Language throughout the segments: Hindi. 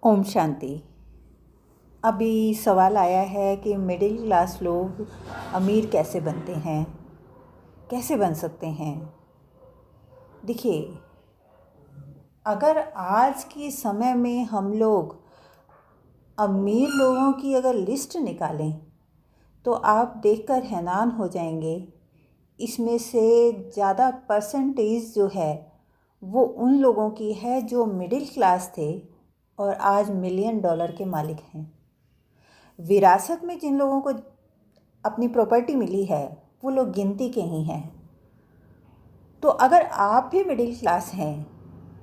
ओम शांति। अभी सवाल आया है कि मिडिल क्लास लोग अमीर कैसे बनते हैं, कैसे बन सकते हैं। देखिए, अगर आज के समय में हम लोग अमीर लोगों की अगर लिस्ट निकालें तो आप देखकर हैरान हो जाएंगे। इसमें से ज़्यादा परसेंटेज जो है वो उन लोगों की है जो मिडिल क्लास थे और आज मिलियन डॉलर के मालिक हैं। विरासत में जिन लोगों को अपनी प्रॉपर्टी मिली है वो लोग गिनती के ही हैं। तो अगर आप भी मिडिल क्लास हैं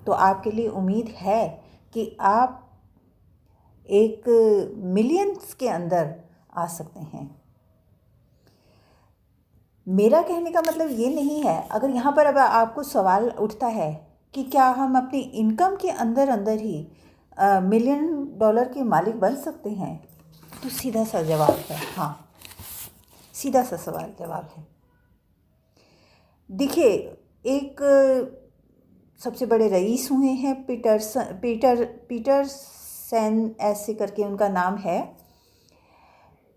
तो आपके लिए उम्मीद है कि आप एक मिलियंस के अंदर आ सकते हैं। मेरा कहने का मतलब ये नहीं है, अगर यहाँ पर अब आपको सवाल उठता है कि क्या हम अपनी इनकम के अंदर अंदर ही मिलियन डॉलर के मालिक बन सकते हैं, तो सीधा सा जवाब है हाँ। सीधा सा सवाल जवाब है। देखिए, एक सबसे बड़े रईस हुए हैं पीटरसन ऐसे करके उनका नाम है।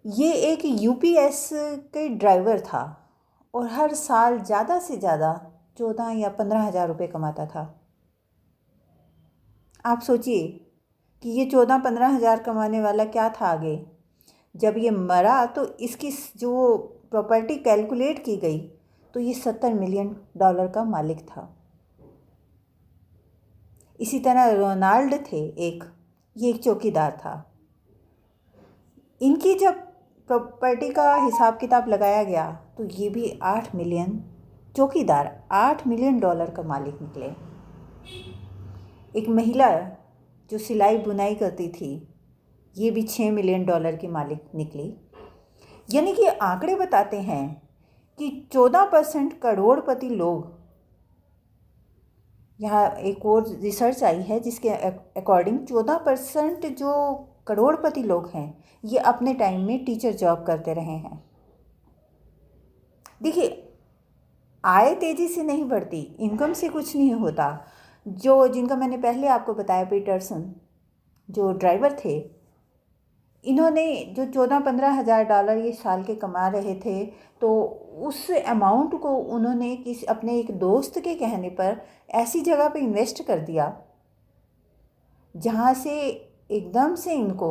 ये एक यूपीएस के ड्राइवर था और हर साल ज़्यादा से ज़्यादा 14 या 15 हज़ार रुपये कमाता था। आप सोचिए कि ये 14-15 हज़ार कमाने वाला क्या था आगे। जब ये मरा तो इसकी जो प्रॉपर्टी कैलकुलेट की गई तो ये 70 मिलियन डॉलर का मालिक था। इसी तरह रोनाल्ड थे ये एक चौकीदार था। इनकी जब प्रॉपर्टी का हिसाब किताब लगाया गया तो ये भी 8 मिलियन चौकीदार 8 मिलियन डॉलर का मालिक निकले। एक महिला जो सिलाई बुनाई करती थी ये भी 6 मिलियन डॉलर की मालिक निकली। यानी कि आंकड़े बताते हैं कि 14% करोड़पति लोग, यहाँ एक और रिसर्च आई है जिसके अकॉर्डिंग 14% जो करोड़पति लोग हैं ये अपने टाइम में टीचर जॉब करते रहे हैं। देखिए, आय तेज़ी से नहीं बढ़ती, इनकम से कुछ नहीं होता। जिनका मैंने पहले आपको बताया पीटरसन जो ड्राइवर थे, इन्होंने जो 14-15 हज़ार डॉलर ये साल के कमा रहे थे तो उस अमाउंट को उन्होंने अपने एक दोस्त के कहने पर ऐसी जगह पे इन्वेस्ट कर दिया जहाँ से एकदम से इनको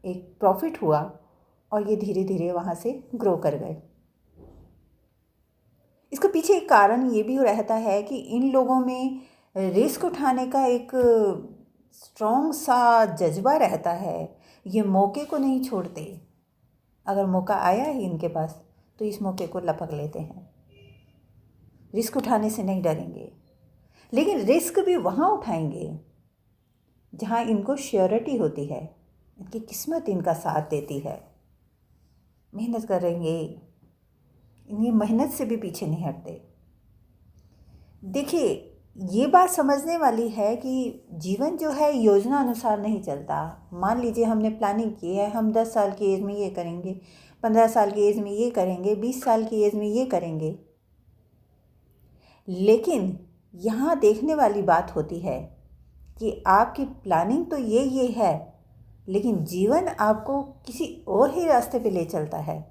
एक प्रॉफिट हुआ और ये धीरे धीरे वहाँ से ग्रो कर गए। इसके पीछे एक कारण ये भी रहता है कि इन लोगों में रिस्क उठाने का एक स्ट्रॉन्ग सा जज्बा रहता है। ये मौके को नहीं छोड़ते। अगर मौका आया है इनके पास तो इस मौके को लपक लेते हैं। रिस्क उठाने से नहीं डरेंगे, लेकिन रिस्क भी वहाँ उठाएंगे जहाँ इनको श्योरिटी होती है, इनकी किस्मत इनका साथ देती है। मेहनत करेंगे, इनकी मेहनत से भी पीछे नहीं हटते। देखिए, ये बात समझने वाली है कि जीवन जो है योजना अनुसार नहीं चलता। मान लीजिए हमने प्लानिंग की है, हम 10 साल की एज में ये करेंगे, 15 साल की एज में ये करेंगे, 20 साल की एज में ये करेंगे। लेकिन यहाँ देखने वाली बात होती है कि आपकी प्लानिंग तो ये है, लेकिन जीवन आपको किसी और ही रास्ते पे ले चलता है।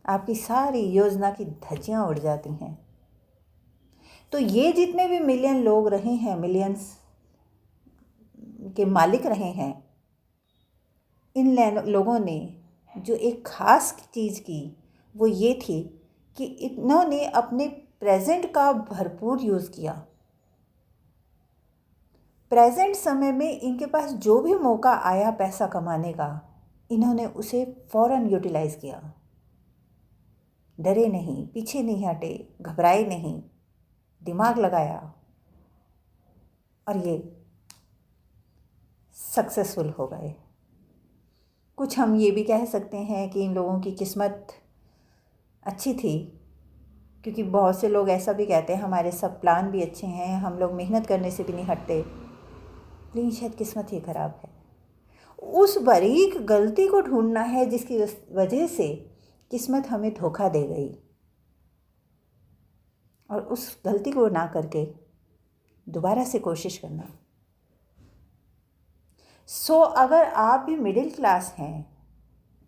आपकी सारी योजना की धज्जियाँ उड़ जाती हैं। तो ये जितने भी मिलियन लोग रहे हैं, मिलियंस के मालिक रहे हैं, इन लोगों ने जो एक ख़ास चीज़ की वो ये थी कि इन्होंने अपने प्रेजेंट का भरपूर यूज़ किया। प्रेजेंट समय में इनके पास जो भी मौका आया पैसा कमाने का, इन्होंने उसे फ़ौरन यूटिलाइज़ किया। डरे नहीं, पीछे नहीं हटे, घबराए नहीं, दिमाग लगाया और ये सक्सेसफुल हो गए। कुछ हम ये भी कह सकते हैं कि इन लोगों की किस्मत अच्छी थी, क्योंकि बहुत से लोग ऐसा भी कहते हैं हमारे सब प्लान भी अच्छे हैं, हम लोग मेहनत करने से भी नहीं हटते, लेकिन शायद किस्मत ही ख़राब है। उस बारीक गलती को ढूंढना है जिसकी वजह से किस्मत हमें धोखा दे गई, और उस गलती को ना करके दोबारा से कोशिश करना। अगर आप भी मिडिल क्लास हैं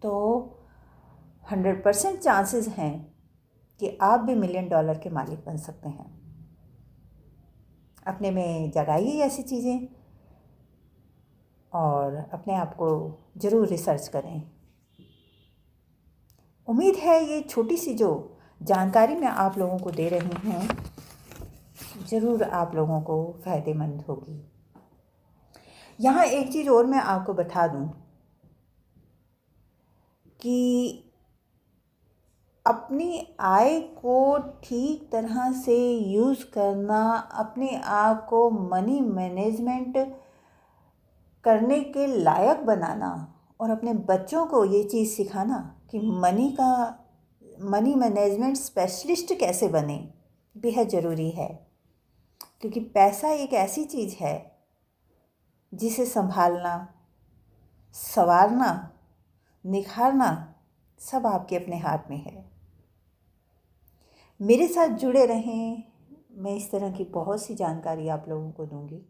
तो 100% चांसेस हैं कि आप भी $1 मिलियन के मालिक बन सकते हैं। अपने में जगाइए ऐसी चीज़ें और अपने आप को ज़रूर रिसर्च करें। उम्मीद है ये छोटी सी जो जानकारी मैं आप लोगों को दे रही हूँ ज़रूर आप लोगों को फ़ायदेमंद होगी। यहाँ एक चीज़ और मैं आपको बता दूँ कि अपनी आय को ठीक तरह से यूज़ करना, अपने आप को मनी मैनेजमेंट करने के लायक बनाना और अपने बच्चों को ये चीज़ सिखाना कि मनी मैनेजमेंट स्पेशलिस्ट कैसे बने, बेहद ज़रूरी है। क्योंकि पैसा एक ऐसी चीज़ है जिसे संभालना, संवारना, निखारना सब आपके अपने हाथ में है। मेरे साथ जुड़े रहें, मैं इस तरह की बहुत सी जानकारी आप लोगों को दूंगी।